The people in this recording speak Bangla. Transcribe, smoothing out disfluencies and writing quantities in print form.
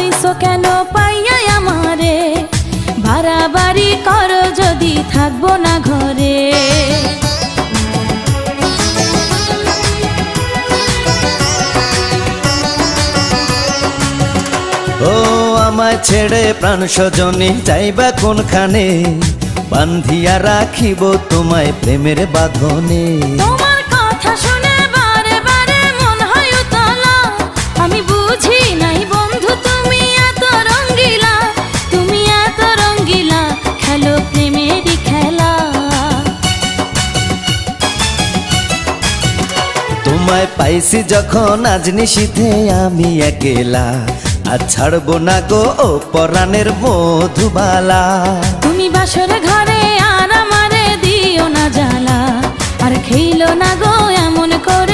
হইছো কেন পাইয়া আমারে, বাড়াবাড়ি করো যদি থাকবো না ঘরে। ও আমায় ছেড়ে প্রাণ স্বজনে যাইবা কোনখানে, বান্ধিয়া রাখিব তোমায় প্রেমের বাঁধনে। তোমার কথা শুনে বারে বারে মন হয় উতলা, আমি বুঝি নাই বন্ধু তুমি এত রঙ্গিলা, তুমি এত রঙ্গিলা, খেলো প্রেমেরই খেলা। তোমায় পাইছি যখন আজ নিশীথে আমি একেলা, আর ছাড়বো না গো ও পরাণের মধুবালা। তুমি বাসর ঘরে আর আমারে দিও না জ্বালা, আর খেইলো না গো এমন করে